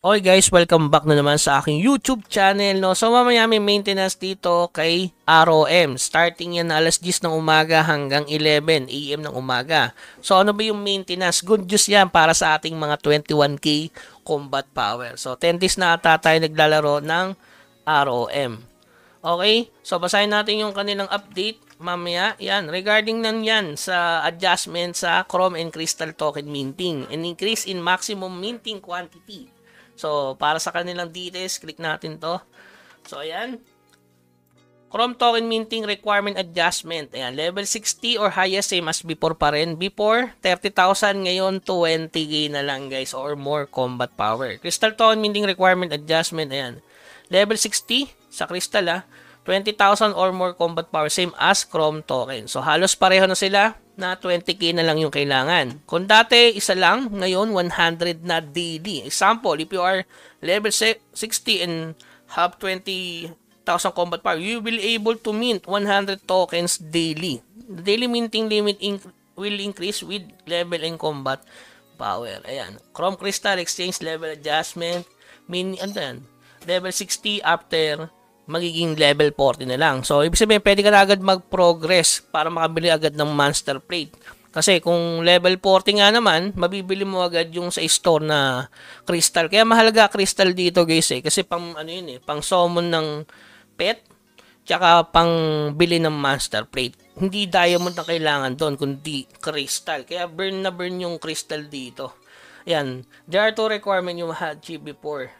Okay guys, welcome back na naman sa aking YouTube channel. No? So mamaya may maintenance dito kay ROM. Starting yan na alas 10 ng umaga hanggang 11 AM ng umaga. So ano ba yung maintenance? Good news yan para sa ating mga 21K combat power. So 10 days na ata tayo naglalaro ng ROM. Okay, so basahin natin yung kanilang update mamaya. Yan, regarding nan yan sa adjustment sa Chrome and Crystal token minting. An increase in maximum minting quantity. So, para sa kanilang details, click natin to. So, ayan. Chrome token minting requirement adjustment. Ayan, level 60 or highest same as before pa rin. Before, 30,000. Ngayon, 20k na lang guys or more combat power. Crystal token minting requirement adjustment. Ayan. Level 60 sa Crystal 20,000 or more combat power. Same as Chrome token. So, halos pareho na sila na 20k na lang yung kailangan. Kung dati, isa lang, ngayon 100 na daily. Example, if you are level 60 and have 20,000 combat power, you will able to mint 100 tokens daily. The daily minting limit will increase with level and combat power. Ayan. Chrome Crystal Exchange level adjustment. Level 60 after magiging level 40 na lang. So, ibig sabihin, pwede ka na agad mag-progress para makabili agad ng Monster Plate. Kasi kung level 40 nga naman, mabibili mo agad yung sa store na crystal. Kaya mahalaga crystal dito guys kasi pang ano yun pang summon ng pet, tsaka pang bili ng Monster Plate. Hindi diamond ang kailangan doon, kundi crystal. Kaya burn na burn yung crystal dito. Ayan, there are two requirements you had achieved before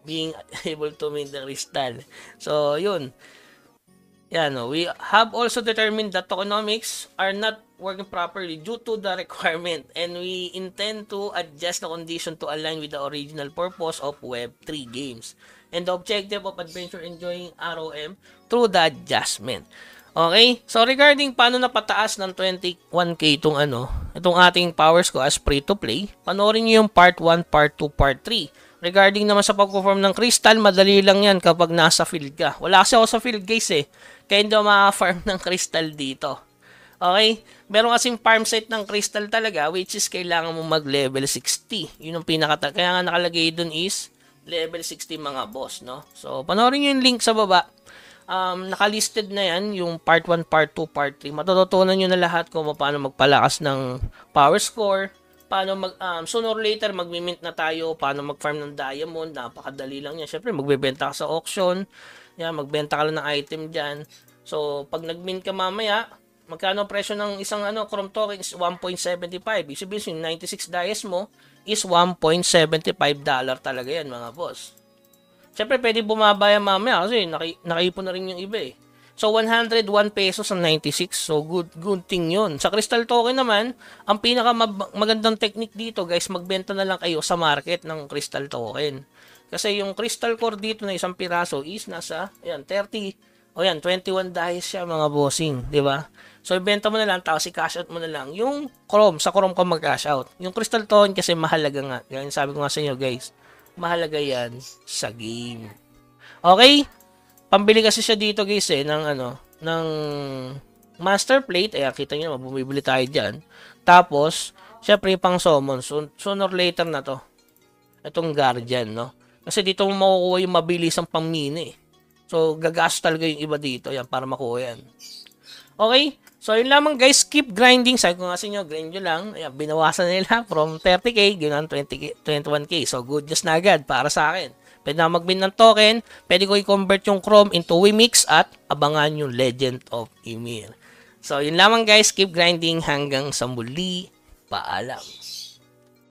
being able to mint the crystal. So, yun. Yan, we have also determined that tokenomics are not working properly due to the requirement and we intend to adjust the condition to align with the original purpose of Web3 games and the objective of adventure enjoying ROM through the adjustment. Okay? So, regarding paano napataas ng 21k itong ating powers ko as free to play, panoorin nyo yung part 1, part 2, part 3. Regarding naman sa pag-perform ng crystal, madali lang yan kapag nasa field ka. Wala kasi ako sa field guys kaya hindi ako maka-farm ng crystal dito. Okay? Meron kasing farm site ng crystal talaga which is kailangan mo mag-level 60. Yun ang kaya nga nakalagay dun is level 60 mga boss, no? So, panoorin nyo yung link sa baba. Nakalisted na yan, yung part 1, part 2, part 3. Matututunan nyo na lahat kung paano magpalakas ng power score, paano sooner or later magmi-mint na tayo, paano mag-farm ng diamond, napakadali lang yan. Syempre, magbebenta ka sa auction, yan, magbenta ka lang ng item dyan. So, pag nag-mint ka mamaya, magkano presyo ng isang Chrome token is 1.75. Ibig sabihin, yung 96 dias mo is $1.75 talaga yan, mga boss. Syempre, pwede bumaba yan mamaya kasi nakaipon na rin yung iba So, 101 pesos ang 96. So, good thing yun. Sa crystal token naman, ang pinaka magandang technique dito, guys, magbenta na lang kayo sa market ng crystal token. Kasi yung crystal core dito na isang piraso is nasa, 30, 21 dice siya, mga bossing, di ba? So, ibenta mo na lang, tapos i-cash out mo na lang. Yung Chrome, sa Chrome ka mag-cash out. Yung crystal token kasi mahalaga nga. Yan, sabi ko nga sa inyo, guys, mahalaga yan sa game. Okay? Pambili kasi siya dito guys ng Master Plate. Ayan, kita nyo, bumibili tayo dyan. Tapos, syempre pang summon. Sooner or later na to. Itong Guardian, no? Kasi dito mo makukuha yung mabilisang pang-mini. So, gagas talaga yung iba dito. Ayan, para makuha yan. Okay? So, yun lamang guys. Keep grinding. Sabi ko nga sa inyo, grind nyo lang. Ayan, binawasan nila from 30k, ganoon 21k. So, good news na agad para sa akin. Pwede na mag-bin ng token, pwede ko i-convert yung Chrome into Wimix at abangan yung Legend of Ymir. So, yun lamang guys. Keep grinding hanggang sa muli. Paalam.